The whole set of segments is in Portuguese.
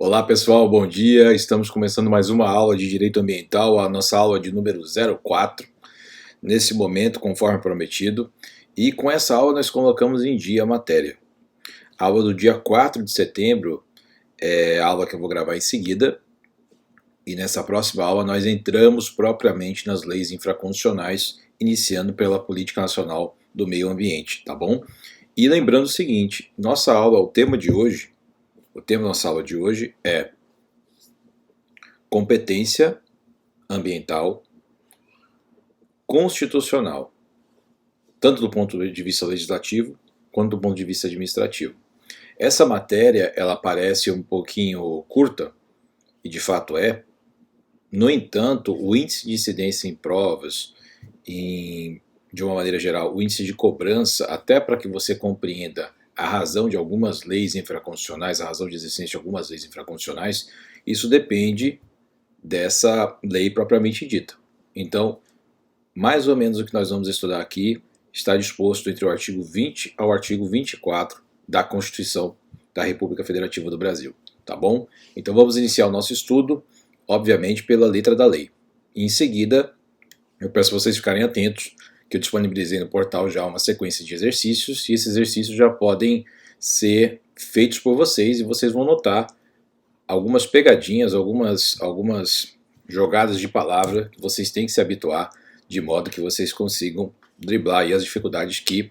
Olá pessoal, bom dia. Estamos começando mais uma aula de Direito Ambiental, a nossa aula de número 04, nesse momento, conforme prometido. E com essa aula nós colocamos em dia a matéria. A aula do dia 4 de setembro é a aula que eu vou gravar em seguida. E nessa próxima aula nós entramos propriamente nas leis infraconstitucionais, iniciando pela Política Nacional do Meio Ambiente, tá bom? E lembrando o seguinte, nossa aula, o tema da nossa aula de hoje é competência ambiental constitucional, tanto do ponto de vista legislativo quanto do ponto de vista administrativo. Essa matéria ela parece um pouquinho curta, e de fato é. No entanto, o índice de incidência em provas, de uma maneira geral, o índice de cobrança, até para que você compreenda a razão de algumas leis infraconstitucionais, a razão de existência de algumas leis infraconstitucionais, isso depende dessa lei propriamente dita. Então, mais ou menos o que nós vamos estudar aqui está disposto entre o artigo 20 ao artigo 24 da Constituição da República Federativa do Brasil, tá bom? Então vamos iniciar o nosso estudo, obviamente pela letra da lei. E em seguida, eu peço vocês ficarem atentos, que eu disponibilizei no portal já uma sequência de exercícios, e esses exercícios já podem ser feitos por vocês, e vocês vão notar algumas pegadinhas, algumas jogadas de palavra que vocês têm que se habituar, de modo que vocês consigam driblar aí as dificuldades que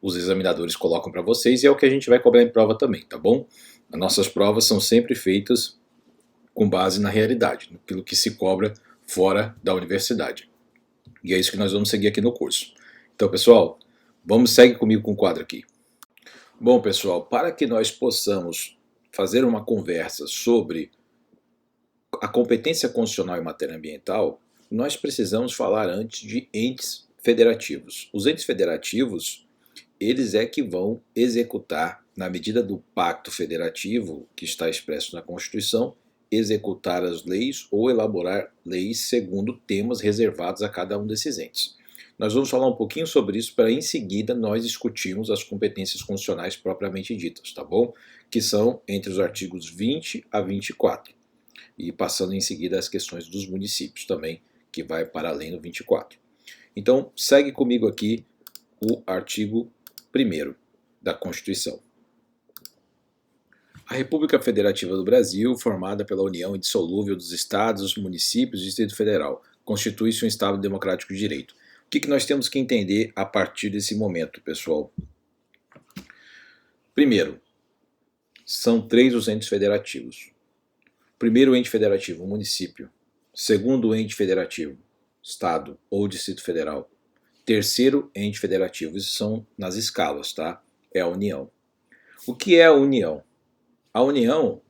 os examinadores colocam para vocês, e é o que a gente vai cobrar em prova também, tá bom? As nossas provas são sempre feitas com base na realidade, naquilo que se cobra fora da universidade. E é isso que nós vamos seguir aqui no curso. Então, pessoal, segue comigo com o quadro aqui. Bom, pessoal, para que nós possamos fazer uma conversa sobre a competência constitucional em matéria ambiental, nós precisamos falar antes de entes federativos. Os entes federativos, eles é que vão executar, na medida do pacto federativo que está expresso na Constituição, executar as leis ou elaborar leis segundo temas reservados a cada um desses entes. Nós vamos falar um pouquinho sobre isso para em seguida nós discutirmos as competências constitucionais propriamente ditas, tá bom? Que são entre os artigos 20 a 24. E passando em seguida as questões dos municípios também, que vai para além do 24. Então, segue comigo aqui o artigo 1º da Constituição. A República Federativa do Brasil, formada pela união indissolúvel dos estados, dos municípios e do Distrito Federal, constitui-se um Estado democrático de direito. O que nós temos que entender a partir desse momento, pessoal? Primeiro, são 3 os entes federativos. Primeiro ente federativo, o município. Segundo ente federativo, Estado ou Distrito Federal. Terceiro ente federativo, isso são nas escalas, tá? É a União. O que é a União? A União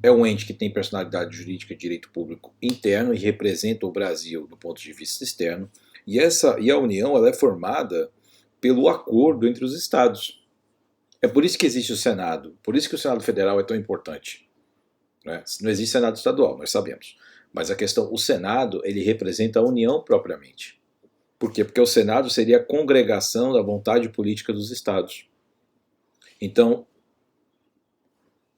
é um ente que tem personalidade jurídica de direito público interno e representa o Brasil do ponto de vista externo. E a União ela é formada pelo acordo entre os estados. É por isso que existe o Senado, por isso que o Senado Federal é tão importante. Né? Não existe Senado estadual, nós sabemos. Mas a questão, o Senado, ele representa a União propriamente. Por quê? Porque o Senado seria a congregação da vontade política dos estados. Então,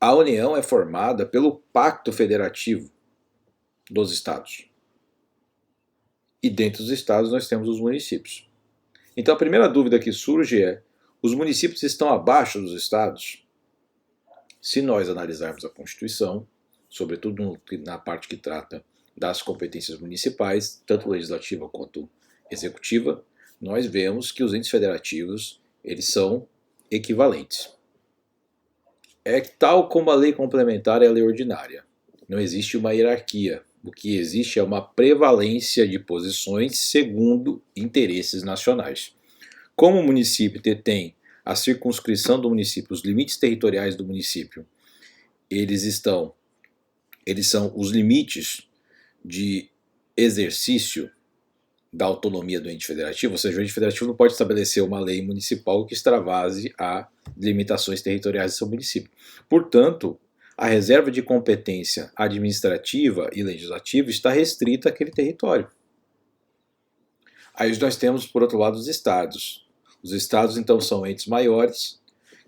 a União é formada pelo Pacto Federativo dos estados. E dentro dos estados nós temos os municípios. Então a primeira dúvida que surge é: os municípios estão abaixo dos estados? Se nós analisarmos a Constituição, sobretudo na parte que trata das competências municipais, tanto legislativa quanto executiva, nós vemos que os entes federativos eles são equivalentes. É tal como a lei complementar é a lei ordinária. Não existe uma hierarquia. O que existe é uma prevalência de posições segundo interesses nacionais. Como o município detém a circunscrição do município, os limites territoriais do município, eles são os limites de exercício da autonomia do ente federativo, ou seja, o ente federativo não pode estabelecer uma lei municipal que extravase a limitações territoriais do seu município. Portanto, a reserva de competência administrativa e legislativa está restrita àquele território. Aí nós temos, por outro lado, os estados. Os estados, então, são entes maiores,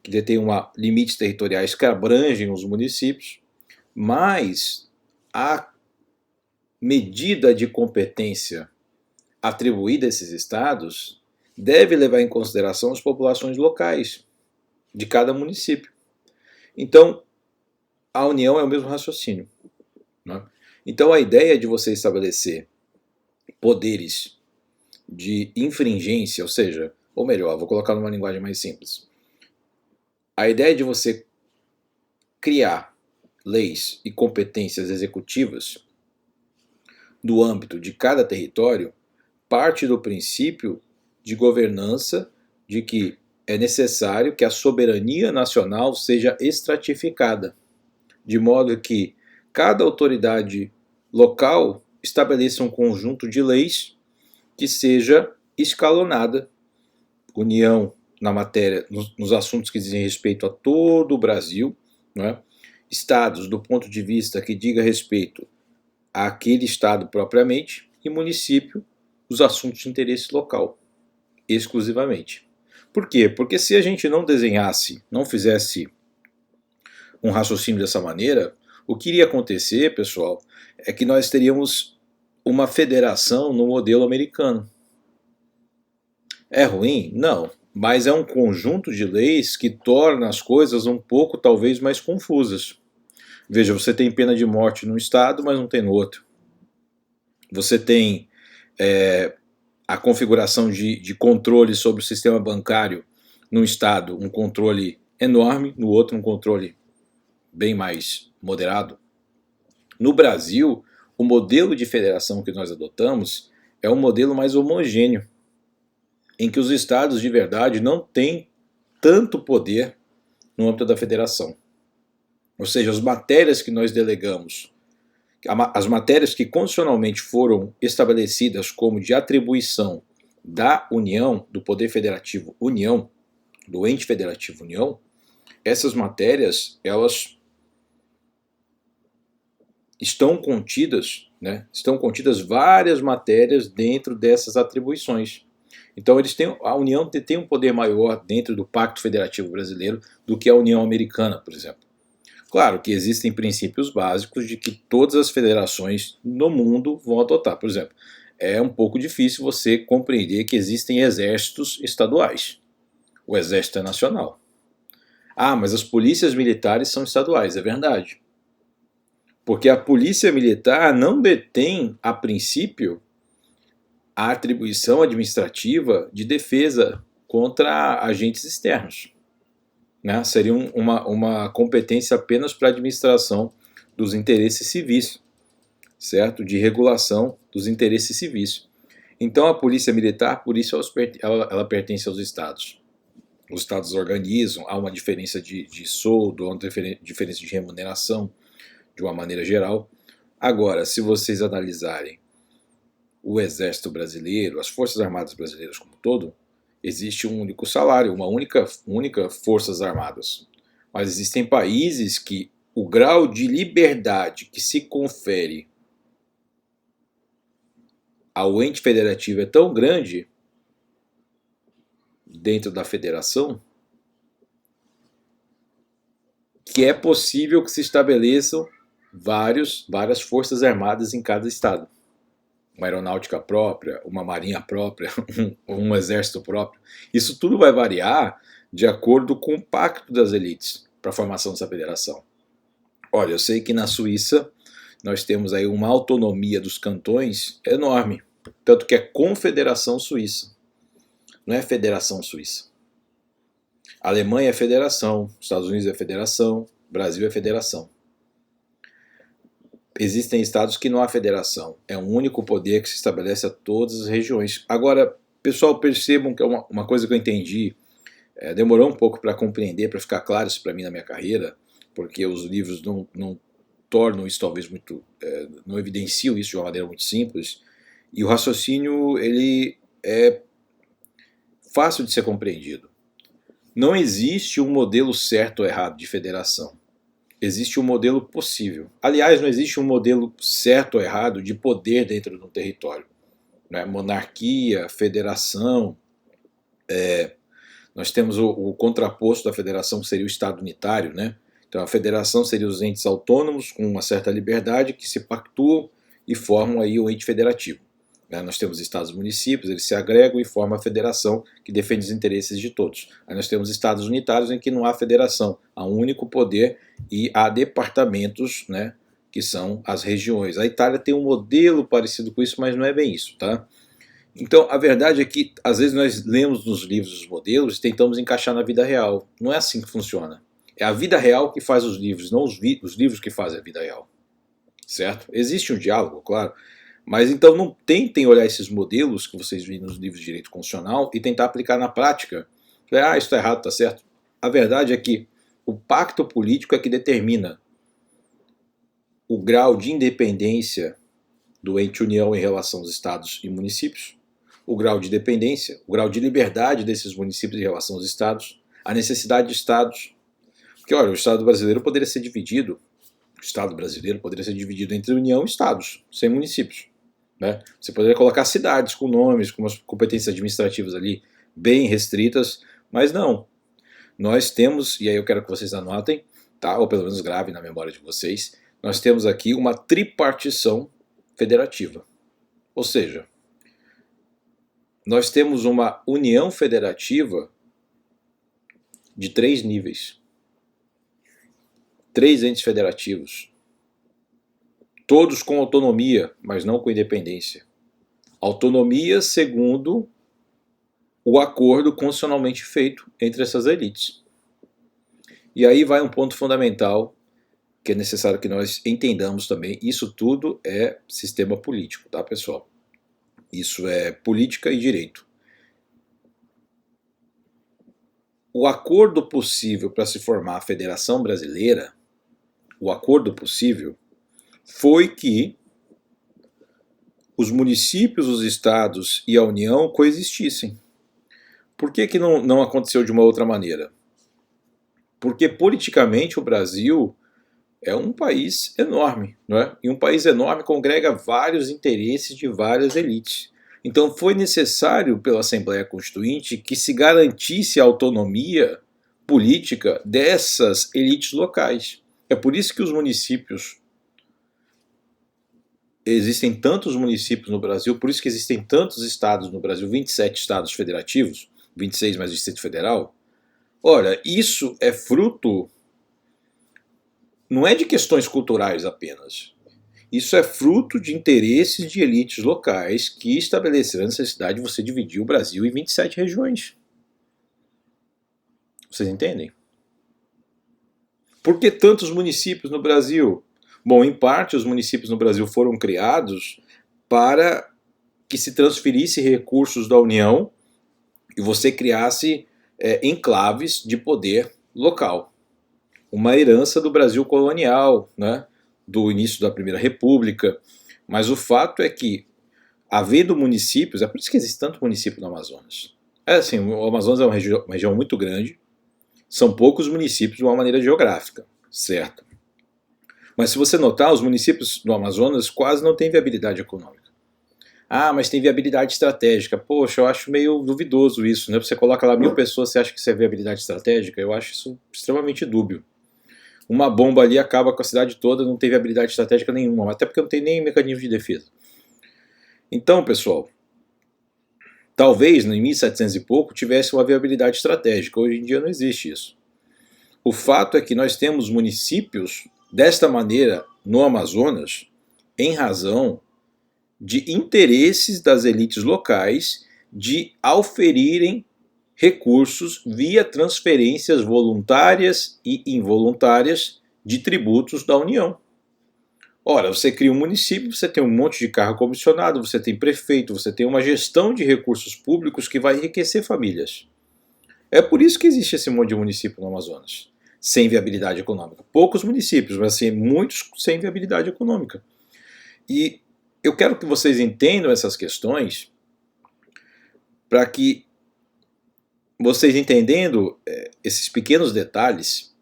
que detêm limites territoriais que abrangem os municípios, mas a medida de competência atribuída a esses estados deve levar em consideração as populações locais de cada município. Então, a União é o mesmo raciocínio, né? Então, a ideia de você estabelecer poderes de infringência, ou seja, ou melhor, vou colocar numa linguagem mais simples. A ideia de você criar leis e competências executivas do âmbito de cada território parte do princípio de governança de que é necessário que a soberania nacional seja estratificada, de modo que cada autoridade local estabeleça um conjunto de leis que seja escalonada, União na matéria, nos assuntos que dizem respeito a todo o Brasil, né? Estados do ponto de vista que diga respeito àquele estado propriamente, e município, os assuntos de interesse local, exclusivamente. Por quê? Porque se a gente não desenhasse, não fizesse um raciocínio dessa maneira, o que iria acontecer, pessoal, é que nós teríamos uma federação no modelo americano. É ruim? Não. Mas é um conjunto de leis que torna as coisas um pouco, talvez, mais confusas. Veja, você tem pena de morte num estado, mas não tem no outro. Você tem a configuração de controle sobre o sistema bancário num estado, um controle enorme, no outro um controle bem mais moderado. No Brasil, o modelo de federação que nós adotamos é um modelo mais homogêneo, em que os estados de verdade não têm tanto poder no âmbito da federação. Ou seja, as matérias que nós delegamos, as matérias que constitucionalmente foram estabelecidas como de atribuição da União, do Poder Federativo União, do ente federativo União, essas matérias, elas estão contidas, né? Estão contidas várias matérias dentro dessas atribuições. Então a União tem um poder maior dentro do Pacto Federativo Brasileiro do que a União Americana, por exemplo. Claro que existem princípios básicos de que todas as federações no mundo vão adotar. Por exemplo, é um pouco difícil você compreender que existem exércitos estaduais. O exército é nacional. Ah, mas as polícias militares são estaduais, é verdade. Porque a polícia militar não detém, a princípio, a atribuição administrativa de defesa contra agentes externos, né? Seria uma competência apenas para a administração dos interesses civis, certo? De regulação dos interesses civis. Então a polícia militar, por isso ela pertence aos estados. Os estados organizam, há uma diferença de soldo, há uma diferença de remuneração, de uma maneira geral. Agora, se vocês analisarem o Exército Brasileiro, as Forças Armadas Brasileiras como um todo, existe um único salário, uma única Forças Armadas. Mas existem países que o grau de liberdade que se confere ao ente federativo é tão grande dentro da federação que é possível que se estabeleçam várias forças armadas em cada estado. Uma aeronáutica própria, uma marinha própria, um exército próprio. Isso tudo vai variar de acordo com o pacto das elites para a formação dessa federação. Olha, eu sei que na Suíça nós temos aí uma autonomia dos cantões enorme, tanto que é Confederação Suíça, não é Federação Suíça. A Alemanha é federação, os Estados Unidos é federação, o Brasil é federação. Existem estados que não há federação, é um único poder que se estabelece a todas as regiões. Agora, pessoal, percebam que é uma coisa que eu entendi, demorou um pouco para compreender, para ficar claro isso para mim na minha carreira, porque os livros não tornam isso talvez muito, não evidenciam isso de uma maneira muito simples, e o raciocínio ele é fácil de ser compreendido. Não existe um modelo certo ou errado de federação. Existe um modelo possível. Aliás, não existe um modelo certo ou errado de poder dentro de um território, né? Monarquia, federação, nós temos o contraposto da federação, que seria o Estado unitário, né? Então a federação seria os entes autônomos com uma certa liberdade que se pactuam e formam aí o ente federativo. Nós temos estados e municípios, eles se agregam e formam a federação que defende os interesses de todos. Aí nós temos estados unitários em que não há federação, há um único poder e há departamentos, né, que são as regiões. A Itália tem um modelo parecido com isso, mas não é bem isso, tá? Então a verdade é que às vezes nós lemos nos livros os modelos e tentamos encaixar na vida real. Não é assim que funciona. É a vida real que faz os livros, não os livros que fazem a vida real. Certo? Existe um diálogo, claro. Mas então não tentem olhar esses modelos que vocês viram nos livros de direito constitucional e tentar aplicar na prática. Ah, isso está errado, está certo. A verdade é que o pacto político é que determina o grau de independência do ente União em relação aos estados e municípios, o grau de dependência, o grau de liberdade desses municípios em relação aos estados, a necessidade de estados. Porque, olha, o Estado brasileiro poderia ser dividido, entre União e estados, sem municípios. Né? Você poderia colocar cidades com nomes, com umas competências administrativas ali bem restritas, mas não. Nós temos, e aí eu quero que vocês anotem, tá? Ou pelo menos gravem na memória de vocês, nós temos aqui uma tripartição federativa. Ou seja, nós temos uma união federativa de 3 níveis. 3 entes federativos. Todos com autonomia, mas não com independência. Autonomia segundo o acordo constitucionalmente feito entre essas elites. E aí vai um ponto fundamental que é necessário que nós entendamos também. Isso tudo é sistema político, tá, pessoal? Isso é política e direito. O acordo possível para se formar a Federação Brasileira, o acordo possível, foi que os municípios, os estados e a União coexistissem. Por que não aconteceu de uma outra maneira? Porque politicamente o Brasil é um país enorme, não é? E um país enorme congrega vários interesses de várias elites. Então foi necessário pela Assembleia Constituinte que se garantisse a autonomia política dessas elites locais. É por isso que os municípios, existem tantos municípios no Brasil, por isso que existem tantos estados no Brasil, 27 estados federativos, 26 mais o Distrito Federal. Olha, isso é fruto, não é de questões culturais apenas. Isso é fruto de interesses de elites locais que estabeleceram a necessidade de você dividir o Brasil em 27 regiões. Vocês entendem? Por que tantos municípios no Brasil? Bom, em parte os municípios no Brasil foram criados para que se transferisse recursos da União e você criasse enclaves de poder local. Uma herança do Brasil colonial, né, do início da Primeira República. Mas o fato é que, havendo municípios, é por isso que existe tanto município no Amazonas. É assim, o Amazonas é uma região muito grande, são poucos municípios de uma maneira geográfica, certo? Mas se você notar, os municípios do Amazonas quase não têm viabilidade econômica. Ah, mas tem viabilidade estratégica. Poxa, eu acho meio duvidoso isso, né? Você coloca lá 1000 pessoas, você acha que isso é viabilidade estratégica? Eu acho isso extremamente dúbio. Uma bomba ali acaba com a cidade toda, não tem viabilidade estratégica nenhuma, até porque não tem nem mecanismo de defesa. Então, pessoal, talvez em 1700 e pouco tivesse uma viabilidade estratégica, hoje em dia não existe isso. O fato é que nós temos municípios desta maneira no Amazonas em razão de interesses das elites locais de auferirem recursos via transferências voluntárias e involuntárias de tributos da União. Ora, você cria um município, você tem um monte de cargo comissionado, você tem prefeito, você tem uma gestão de recursos públicos que vai enriquecer famílias. É por isso que existe esse monte de município no Amazonas, sem viabilidade econômica. Poucos municípios, mas assim, muitos sem viabilidade econômica. E eu quero que vocês entendam essas questões para que vocês entendendo esses pequenos detalhes,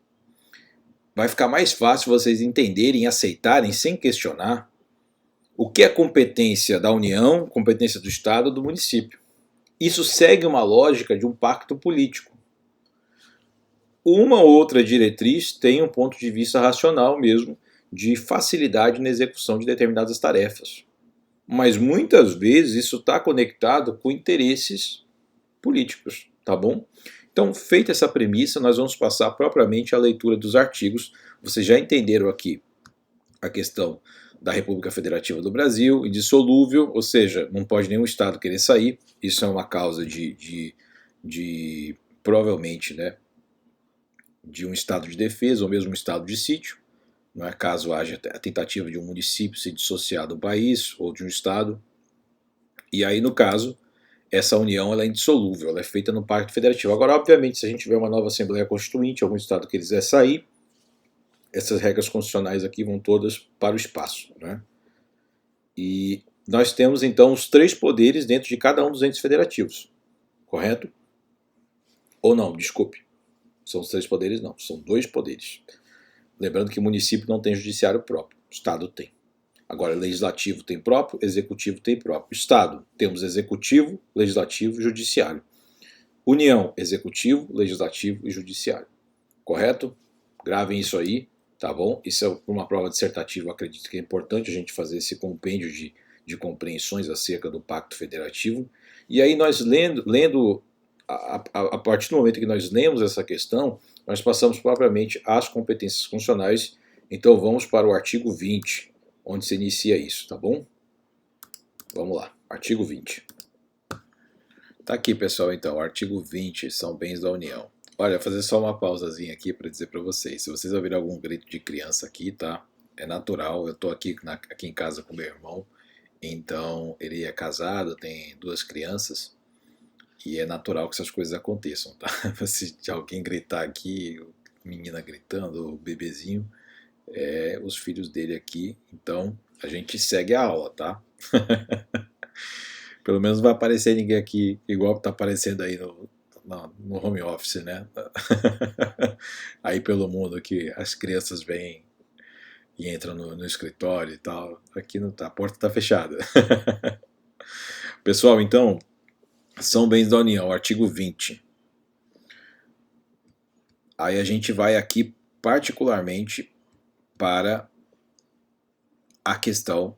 vai ficar mais fácil vocês entenderem e aceitarem, sem questionar, o que é competência da União, competência do Estado ou do município. Isso segue uma lógica de um pacto político. uma outra diretriz tem um ponto de vista racional mesmo, de facilidade na execução de determinadas tarefas. Mas muitas vezes isso está conectado com interesses políticos, tá bom? Então, feita essa premissa, nós vamos passar propriamente à leitura dos artigos. Vocês já entenderam aqui a questão da República Federativa do Brasil, indissolúvel, ou seja, não pode nenhum Estado querer sair. Isso é uma causa de provavelmente, né, de um estado de defesa ou mesmo um estado de sítio, não é, caso haja a tentativa de um município se dissociar do país ou de um estado. E aí, no caso, essa união ela é indissolúvel, ela é feita no Pacto Federativo. Agora, obviamente, se a gente tiver uma nova Assembleia Constituinte, algum estado que quiser sair, essas regras constitucionais aqui vão todas para o espaço, né? E nós temos, então, os 3 poderes dentro de cada um dos entes federativos, correto? Ou não, desculpe. São os 3 poderes, não. São 2 poderes. Lembrando que o município não tem judiciário próprio. O Estado tem. Agora, legislativo tem próprio, executivo tem próprio. Estado, temos executivo, legislativo e judiciário. União, executivo, legislativo e judiciário. Correto? Gravem isso aí, tá bom? Isso é uma prova dissertativa, acredito que é importante a gente fazer esse compêndio de compreensões acerca do Pacto Federativo. E aí nós lendo a partir do momento que nós lemos essa questão, nós passamos propriamente às competências funcionais. Então vamos para o artigo 20, onde se inicia isso, tá bom? Vamos lá, artigo 20. Tá aqui, pessoal, então, artigo 20, são bens da União. Olha, vou fazer só uma pausazinha aqui para dizer para vocês. Se vocês ouvirem algum grito de criança aqui, tá? É natural, eu tô aqui em casa com meu irmão, então ele é casado, tem 2 crianças, e é natural que essas coisas aconteçam, tá? Se alguém gritar aqui, menina gritando, o bebezinho, os filhos dele aqui, então a gente segue a aula, tá? Pelo menos não vai aparecer ninguém aqui igual tá aparecendo aí no home office, né? Aí pelo mundo que as crianças vêm e entram no escritório e tal, aqui não tá, a porta tá fechada. Pessoal, então, são bens da União, artigo 20. Aí a gente vai aqui particularmente para a questão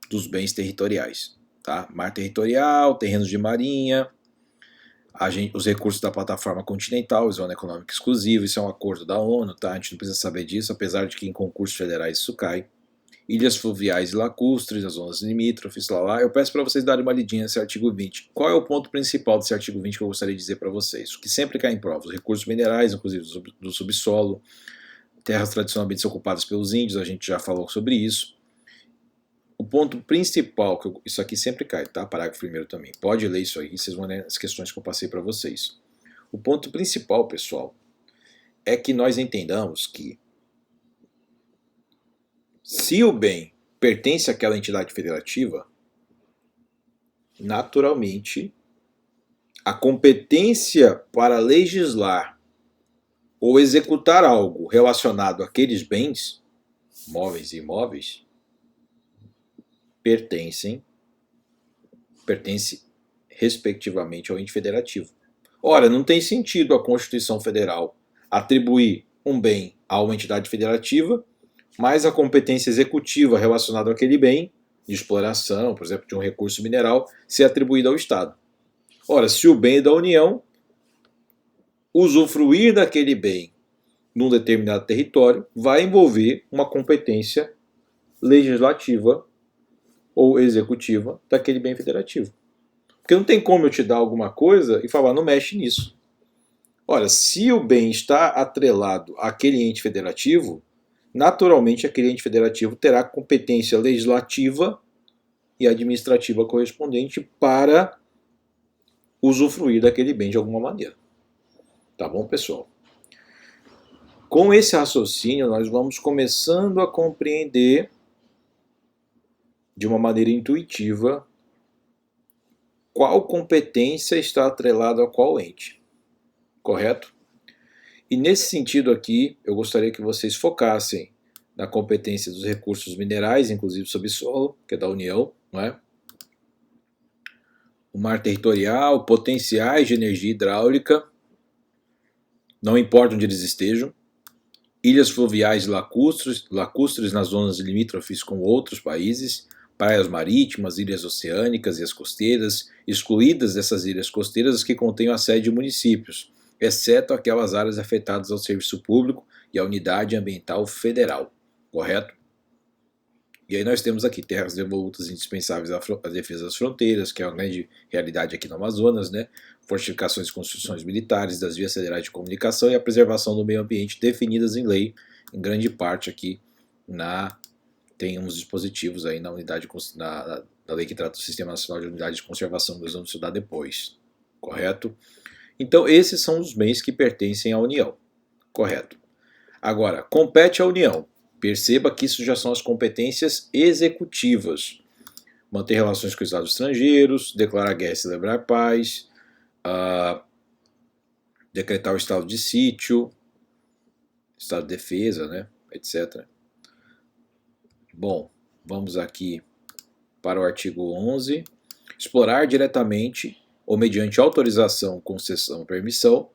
dos bens territoriais, tá? Mar territorial, terrenos de marinha, os recursos da plataforma continental, zona econômica exclusiva, isso é um acordo da ONU, tá? A gente não precisa saber disso, apesar de que em concursos federais isso cai. Ilhas fluviais e lacustres, as zonas limítrofes, lá. Eu peço para vocês darem uma lidinha nesse artigo 20. Qual é o ponto principal desse artigo 20 que eu gostaria de dizer para vocês? O que sempre cai em prova, os recursos minerais, inclusive do subsolo, terras tradicionalmente ocupadas pelos índios, a gente já falou sobre isso. O ponto principal, isso aqui sempre cai, tá? Parágrafo 1º também. Pode ler isso aí, vocês vão ler as questões que eu passei para vocês. O ponto principal, pessoal, é que nós entendamos que se o bem pertence àquela entidade federativa, naturalmente, a competência para legislar ou executar algo relacionado àqueles bens, móveis e imóveis, pertence respectivamente ao ente federativo. Ora, não tem sentido a Constituição Federal atribuir um bem a uma entidade federativa, mas a competência executiva relacionada àquele bem, de exploração, por exemplo, de um recurso mineral, ser atribuída ao Estado. Ora, se o bem é da União, usufruir daquele bem num determinado território vai envolver uma competência legislativa ou executiva daquele bem federativo. Porque não tem como eu te dar alguma coisa e falar, não mexe nisso. Ora, se o bem está atrelado àquele ente federativo, naturalmente aquele ente federativo terá competência legislativa e administrativa correspondente para usufruir daquele bem de alguma maneira. Tá bom, pessoal? Com esse raciocínio, nós vamos começando a compreender de uma maneira intuitiva qual competência está atrelada a qual ente. Correto? E nesse sentido aqui, eu gostaria que vocês focassem na competência dos recursos minerais, inclusive subsolo, que é da União, não é? O mar territorial, potenciais de energia hidráulica, não importa onde eles estejam, ilhas fluviais lacustres nas zonas limítrofes com outros países, praias marítimas, ilhas oceânicas e as costeiras, excluídas dessas ilhas costeiras as que contenham a sede de municípios, exceto aquelas áreas afetadas ao serviço público e à unidade ambiental federal, correto? E aí nós temos aqui terras devolutas indispensáveis à defesa das fronteiras, que é uma grande realidade aqui no Amazonas, né? Fortificações e construções militares, das vias federais de comunicação e a preservação do meio ambiente definidas em lei, em grande parte aqui tem uns dispositivos aí na unidade na lei que trata do Sistema Nacional de Unidades de Conservação, nós vamos estudar depois, correto? Então esses são os bens que pertencem à União, correto? Agora, compete à União. Perceba que isso já são as competências executivas. Manter relações com os estados estrangeiros, declarar guerra e celebrar paz, decretar o estado de sítio, estado de defesa, né, etc. Bom, vamos aqui para o artigo 11. Explorar diretamente ou mediante autorização, concessão, permissão.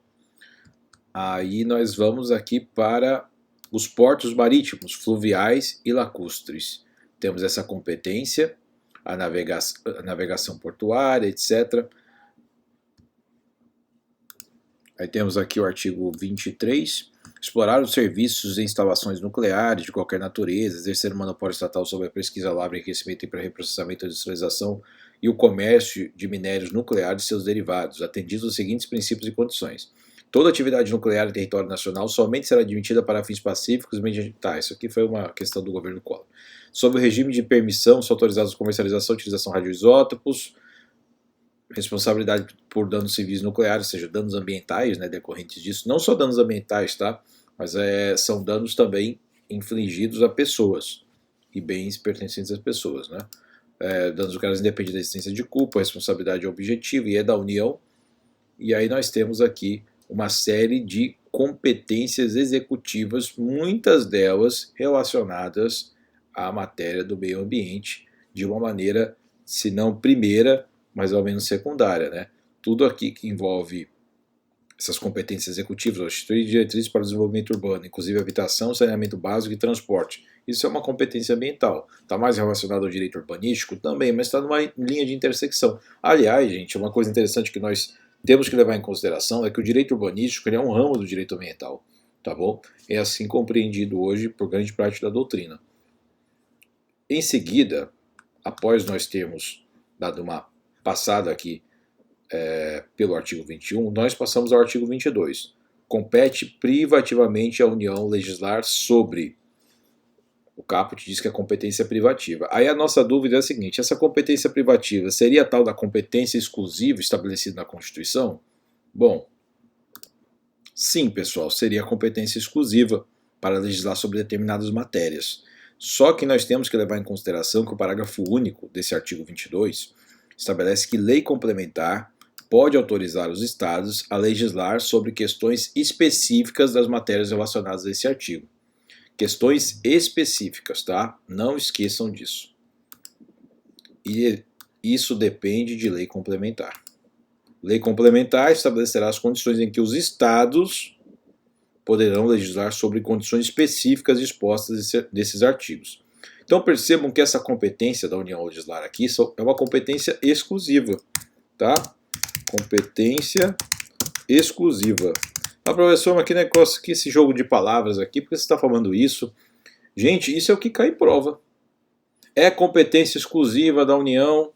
Aí nós vamos aqui para os portos marítimos, fluviais e lacustres. Temos essa competência, a navegação portuária, etc. Aí temos aqui o artigo 23. Explorar os serviços e instalações nucleares de qualquer natureza, exercer o monopólio estatal sobre a pesquisa, lavra, enriquecimento e pré-reprocessamento, industrialização e o comércio de minérios nucleares e seus derivados, atendidos os seguintes princípios e condições. Toda atividade nuclear em território nacional somente será admitida para fins pacíficos mediante... Tá, isso aqui foi uma questão do governo Collor. Sob o regime de permissão, são autorizados a comercialização e utilização de radioisótopos, responsabilidade por danos civis nucleares, ou seja, danos ambientais, né, decorrentes disso. Não só danos ambientais, tá? Mas são danos também infligidos a pessoas e bens pertencentes às pessoas, né? Danos nucleares independem da existência de culpa, a responsabilidade é objetiva e é da União. E aí nós temos aqui uma série de competências executivas, muitas delas relacionadas à matéria do meio ambiente, de uma maneira, se não primeira, mas ao menos secundária, né? Tudo aqui que envolve essas competências executivas, instituir diretrizes para o desenvolvimento urbano, inclusive habitação, saneamento básico e transporte. Isso é uma competência ambiental. Está mais relacionado ao direito urbanístico? Também, mas está numa linha de intersecção. Aliás, gente, uma coisa interessante que nós temos que levar em consideração é que o direito urbanístico ele é um ramo do direito ambiental, tá bom? É assim compreendido hoje por grande parte da doutrina. Em seguida, após nós termos dado uma passada aqui pelo artigo 21, nós passamos ao artigo 22. Compete privativamente à União legislar sobre... O caput diz que a competência é privativa. Aí a nossa dúvida é a seguinte, essa competência privativa seria tal da competência exclusiva estabelecida na Constituição? Bom, sim, pessoal, seria a competência exclusiva para legislar sobre determinadas matérias. Só que nós temos que levar em consideração que o parágrafo único desse artigo 22 estabelece que lei complementar pode autorizar os estados a legislar sobre questões específicas das matérias relacionadas a esse artigo. Questões específicas, tá? Não esqueçam disso. E isso depende de lei complementar. Lei complementar estabelecerá as condições em que os estados poderão legislar sobre condições específicas expostas desses artigos. Então percebam que essa competência da União legislar aqui é uma competência exclusiva, tá? Competência exclusiva. Ah, professor, mas que negócio, que esse jogo de palavras aqui, por que você está falando isso? Gente, isso é o que cai em prova. É competência exclusiva da União,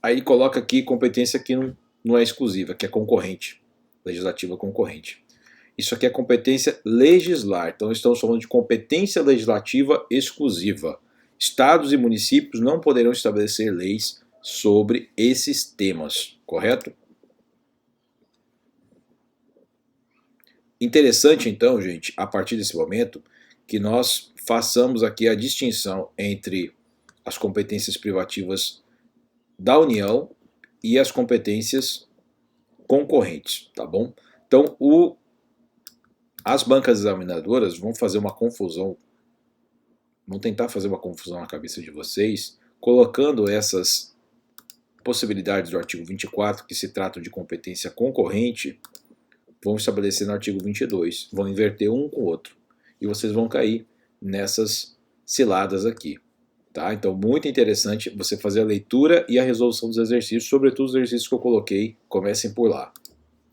aí coloca aqui competência que não é exclusiva, que é concorrente, legislativa concorrente. Isso aqui é competência legislar, então estamos falando de competência legislativa exclusiva. Estados e municípios não poderão estabelecer leis sobre esses temas, correto? Interessante então, gente, a partir desse momento, que nós façamos aqui a distinção entre as competências privativas da União e as competências concorrentes, tá bom? Então, as bancas examinadoras vão fazer uma confusão, vão tentar fazer uma confusão na cabeça de vocês, colocando essas possibilidades do artigo 24, que se tratam de competência concorrente, vão estabelecer no artigo 22, vão inverter um com o outro. E vocês vão cair nessas ciladas aqui. Tá? Então, muito interessante você fazer a leitura e a resolução dos exercícios, sobretudo os exercícios que eu coloquei, comecem por lá.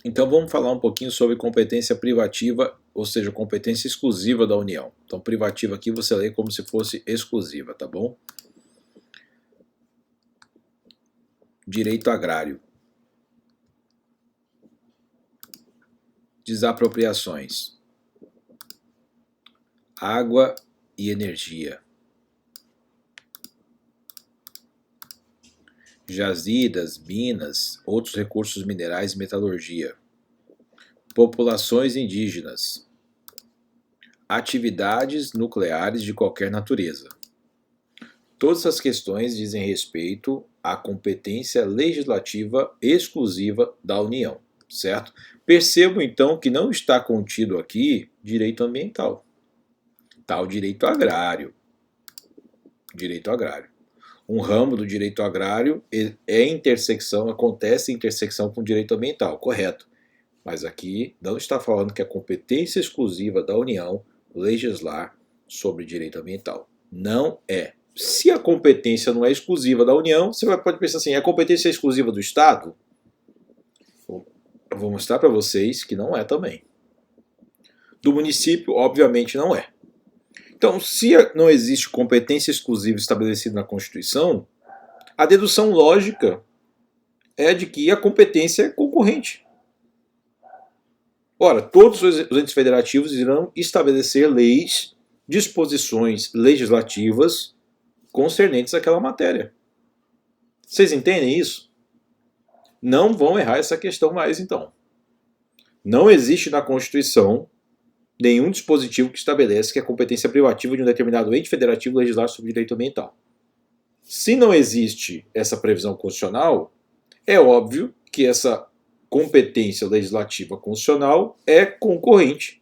Então, vamos falar um pouquinho sobre competência privativa, ou seja, competência exclusiva da União. Então, privativa aqui você lê como se fosse exclusiva, tá bom? Direito agrário. Desapropriações. Água e energia. Jazidas, minas, outros recursos minerais e metalurgia. Populações indígenas. Atividades nucleares de qualquer natureza. Todas as questões dizem respeito à competência legislativa exclusiva da União, certo? Percebo então que não está contido aqui direito ambiental. Está o direito agrário. Direito agrário. Um ramo do direito agrário acontece intersecção com o direito ambiental, correto. Mas aqui não está falando que é competência exclusiva da União legislar sobre direito ambiental. Não é. Se a competência não é exclusiva da União, você pode pensar assim, é competência exclusiva do Estado? Eu vou mostrar para vocês que não é também. Do município, obviamente, não é. Então, se não existe competência exclusiva estabelecida na Constituição, a dedução lógica é de que a competência é concorrente. Ora, todos os entes federativos irão estabelecer leis, disposições legislativas concernentes àquela matéria. Vocês entendem isso? Não vão errar essa questão mais, então. Não existe na Constituição nenhum dispositivo que estabelece que a competência privativa de um determinado ente federativo legislar sobre direito ambiental. Se não existe essa previsão constitucional, é óbvio que essa competência legislativa constitucional é concorrente.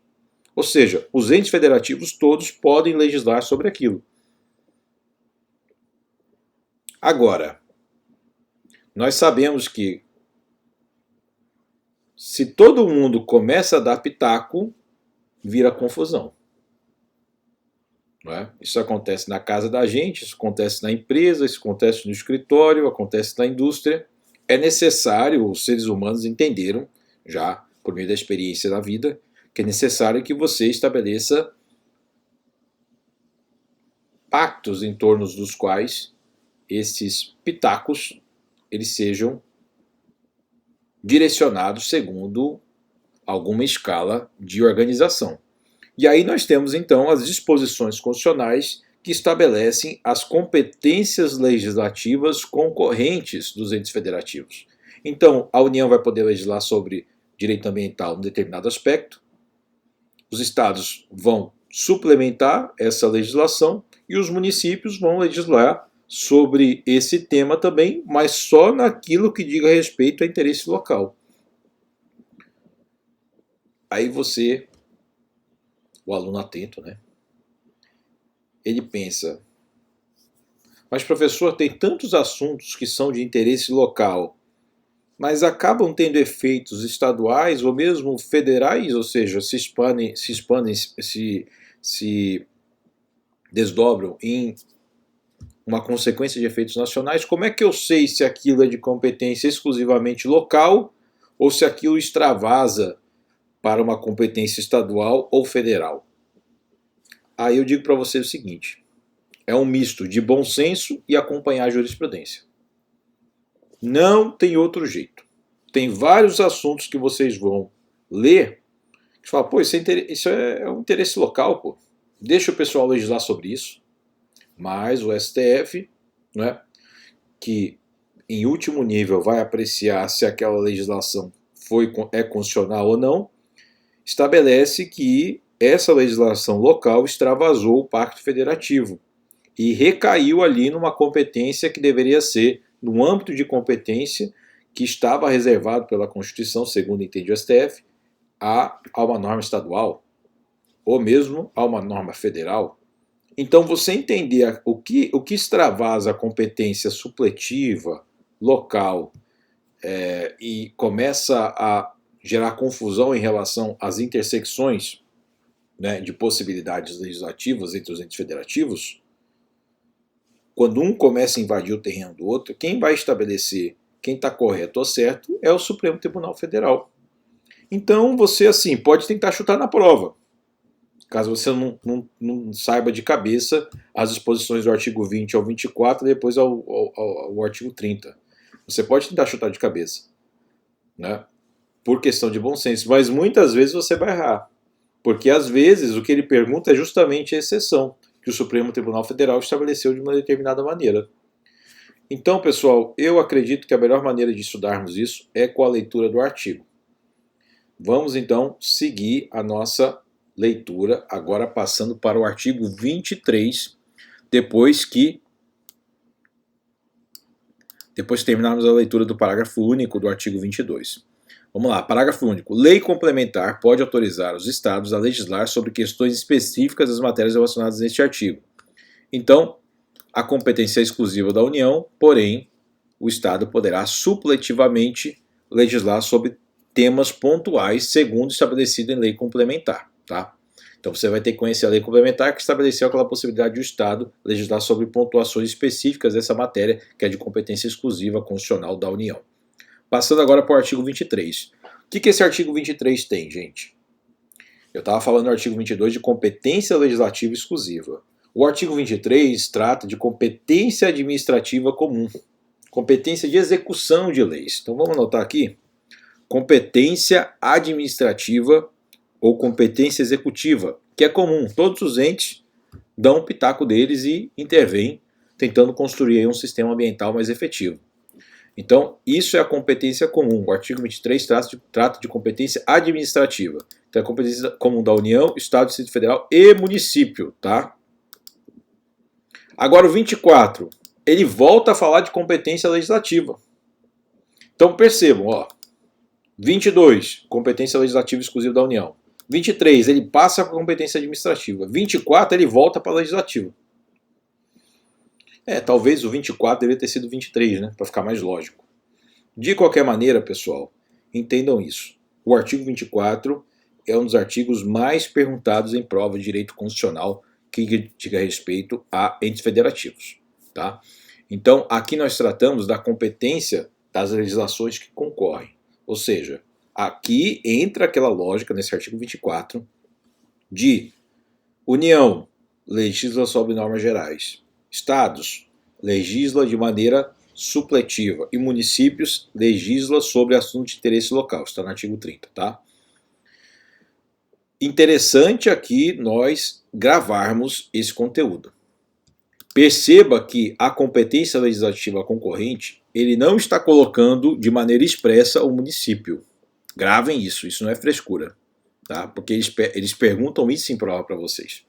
Ou seja, os entes federativos todos podem legislar sobre aquilo. Agora, nós sabemos que se todo mundo começa a dar pitaco, vira confusão. Não é? Isso acontece na casa da gente, isso acontece na empresa, isso acontece no escritório, acontece na indústria. É necessário, os seres humanos entenderam, já por meio da experiência da vida, que é necessário que você estabeleça pactos em torno dos quais esses pitacos eles sejam direcionados segundo alguma escala de organização. E aí nós temos então as disposições constitucionais que estabelecem as competências legislativas concorrentes dos entes federativos. Então, a União vai poder legislar sobre direito ambiental em determinado aspecto, os estados vão suplementar essa legislação e os municípios vão legislar sobre esse tema também, mas só naquilo que diga respeito a interesse local. Aí você, o aluno atento, né? Ele pensa, mas professor, tem tantos assuntos que são de interesse local, mas acabam tendo efeitos estaduais ou mesmo federais, ou seja, se desdobram em uma consequência de efeitos nacionais. Como é que eu sei se aquilo é de competência exclusivamente local ou se aquilo extravasa para uma competência estadual ou federal? Aí eu digo para você o seguinte, é um misto de bom senso e acompanhar a jurisprudência. Não tem outro jeito. Tem vários assuntos que vocês vão ler que falam, pô, isso é um interesse local, pô. Deixa o pessoal legislar sobre isso. Mas o STF, né, que em último nível vai apreciar se aquela legislação é constitucional ou não, estabelece que essa legislação local extravasou o Pacto Federativo e recaiu ali numa competência que deveria ser, no âmbito de competência que estava reservado pela Constituição, segundo entende o STF, a uma norma estadual ou mesmo a uma norma federal. Então, você entender o que extravasa a competência supletiva local e começa a gerar confusão em relação às intersecções, né, de possibilidades legislativas entre os entes federativos, quando um começa a invadir o terreno do outro, quem vai estabelecer quem está correto ou certo é o Supremo Tribunal Federal. Então você, assim, pode tentar chutar na prova, caso você não saiba de cabeça as disposições do artigo 20 ao 24 e depois ao artigo 30. Você pode tentar chutar de cabeça, né? Por questão de bom senso, mas muitas vezes você vai errar, porque às vezes o que ele pergunta é justamente a exceção que o Supremo Tribunal Federal estabeleceu de uma determinada maneira. Então, pessoal, eu acredito que a melhor maneira de estudarmos isso é com a leitura do artigo. Vamos então seguir a nossa leitura, agora passando para o artigo 23, depois que terminarmos a leitura do parágrafo único do artigo 22. Vamos lá, parágrafo único. Lei complementar pode autorizar os estados a legislar sobre questões específicas das matérias relacionadas neste artigo. Então, a competência é exclusiva da União, porém, o Estado poderá supletivamente legislar sobre temas pontuais, segundo estabelecido em lei complementar. Tá? Então você vai ter que conhecer a lei complementar que estabeleceu aquela possibilidade de o Estado legislar sobre pontuações específicas dessa matéria, que é de competência exclusiva constitucional da União. Passando agora para o artigo 23. O que esse artigo 23 tem, gente? Eu estava falando no artigo 22 de competência legislativa exclusiva. O artigo 23 trata de competência administrativa comum, competência de execução de leis. Então vamos anotar aqui, competência administrativa ou competência executiva, que é comum. Todos os entes dão um pitaco deles e intervêm, tentando construir um sistema ambiental mais efetivo. Então, isso é a competência comum. O artigo 23 trata de competência administrativa. Então, é a competência comum da União, Estado, Distrito Federal e município, tá? Agora o 24, ele volta a falar de competência legislativa. Então percebam, ó, 22, competência legislativa exclusiva da União. 23, ele passa para a competência administrativa. 24, ele volta para a legislativa. Talvez o 24 deveria ter sido 23, né, para ficar mais lógico. De qualquer maneira, pessoal, entendam isso. O artigo 24 é um dos artigos mais perguntados em prova de direito constitucional que diga respeito a entes federativos. Tá? Então, aqui nós tratamos da competência das legislações que concorrem. Ou seja, aqui entra aquela lógica nesse artigo 24 de União legisla sobre normas gerais, Estados legisla de maneira supletiva e municípios legisla sobre assuntos de interesse local. Está no artigo 30, tá? Interessante aqui nós gravarmos esse conteúdo. Perceba que a competência legislativa concorrente, ele não está colocando de maneira expressa o município. Gravem isso, isso não é frescura, tá? Porque eles perguntam isso em prova para vocês.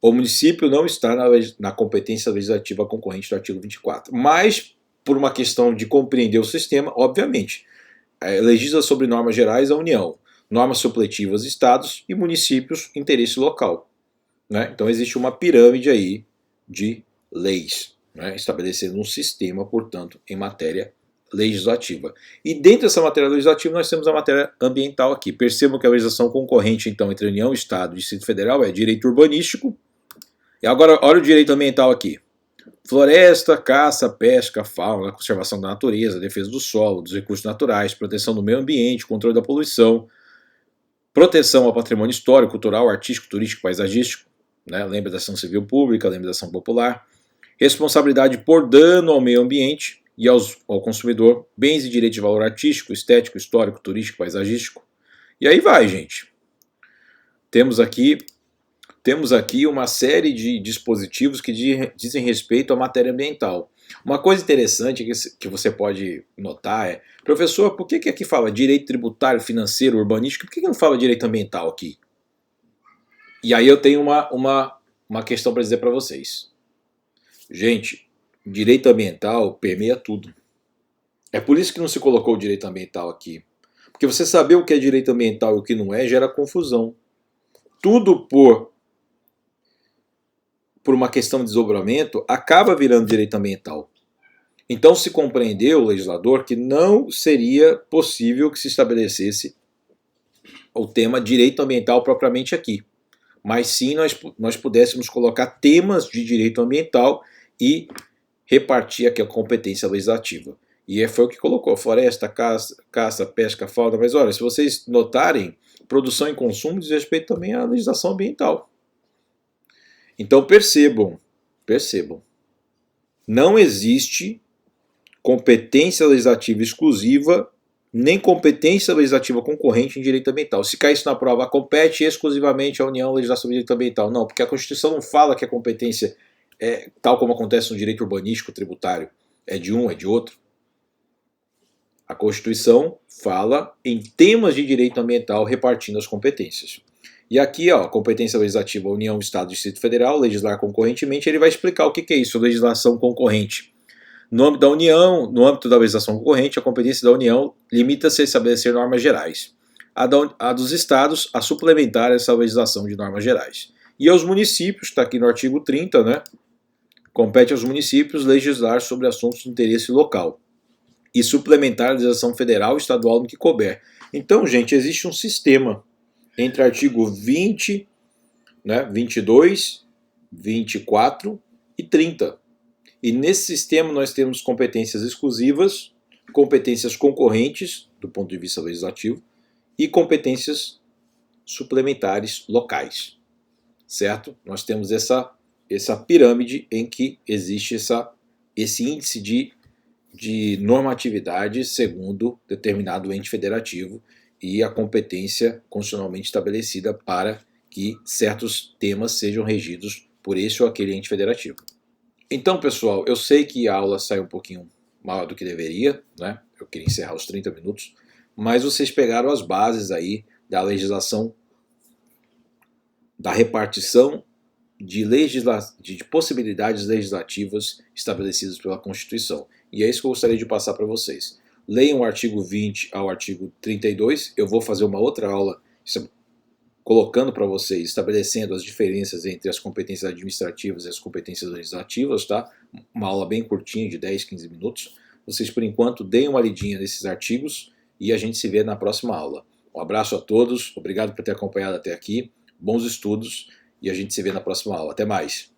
O município não está na competência legislativa concorrente do artigo 24, mas por uma questão de compreender o sistema, obviamente, legisla sobre normas gerais a União, normas supletivas estados e municípios interesse local. Né? Então existe uma pirâmide aí de leis, né? Estabelecendo um sistema, portanto, em matéria legislativa. E dentro dessa matéria legislativa nós temos a matéria ambiental aqui. Percebam que a legislação concorrente então entre União, Estado e Distrito Federal é direito urbanístico. E agora olha o direito ambiental aqui. Floresta, caça, pesca, fauna, conservação da natureza, defesa do solo, dos recursos naturais, proteção do meio ambiente, controle da poluição, proteção ao patrimônio histórico, cultural, artístico, turístico, paisagístico, né? Lembra da ação civil pública, lembra da ação popular, responsabilidade por dano ao meio ambiente e ao consumidor, bens e direitos de valor artístico, estético, histórico, turístico, paisagístico. E aí vai, gente. Temos aqui uma série de dispositivos que dizem respeito à matéria ambiental. Uma coisa interessante que você pode notar é, professor, por que aqui fala direito tributário, financeiro, urbanístico, por que não fala direito ambiental aqui? E aí eu tenho uma questão para dizer para vocês. Gente, direito ambiental permeia tudo. É por isso que não se colocou o direito ambiental aqui. Porque você saber o que é direito ambiental e o que não é gera confusão. Tudo por uma questão de desdobramento acaba virando direito ambiental. Então se compreendeu, o legislador, que não seria possível que se estabelecesse o tema direito ambiental propriamente aqui, mas sim nós pudéssemos colocar temas de direito ambiental e repartir aqui a competência legislativa. E foi o que colocou: floresta, caça, pesca, fauna. Mas olha, se vocês notarem, produção e consumo diz respeito também à legislação ambiental. Então percebam, não existe competência legislativa exclusiva, nem competência legislativa concorrente em direito ambiental. Se cair isso na prova, compete exclusivamente à União a legislação de direito ambiental. Não, porque a Constituição não fala que a competência é tal como acontece no direito urbanístico tributário, é de um, é de outro. A Constituição fala em temas de direito ambiental repartindo as competências. E aqui, ó, competência legislativa, União, Estado e Distrito Federal, legislar concorrentemente, ele vai explicar o que é isso, legislação concorrente. No âmbito da União, no âmbito da legislação concorrente, a competência da União limita-se a estabelecer normas gerais. A dos estados a suplementar essa legislação de normas gerais. E aos municípios, está aqui no artigo 30, né? Compete aos municípios legislar sobre assuntos de interesse local e suplementar a legislação federal e estadual no que couber. Então, gente, existe um sistema entre artigo 20, né, 22, 24 e 30. E nesse sistema nós temos competências exclusivas, competências concorrentes, do ponto de vista legislativo, e competências suplementares locais. Certo? Nós temos essa pirâmide em que existe esse índice de normatividade segundo determinado ente federativo e a competência constitucionalmente estabelecida para que certos temas sejam regidos por esse ou aquele ente federativo. Então, pessoal, eu sei que a aula saiu um pouquinho maior do que deveria, né? Eu queria encerrar os 30 minutos, mas vocês pegaram as bases aí da legislação, da repartição de possibilidades legislativas estabelecidas pela Constituição. E é isso que eu gostaria de passar para vocês. Leiam o artigo 20 ao artigo 32, eu vou fazer uma outra aula colocando para vocês, estabelecendo as diferenças entre as competências administrativas e as competências legislativas, tá? Uma aula bem curtinha, de 10, 15 minutos. Vocês, por enquanto, deem uma lidinha nesses artigos e a gente se vê na próxima aula. Um abraço a todos, obrigado por ter acompanhado até aqui, bons estudos e a gente se vê na próxima aula. Até mais!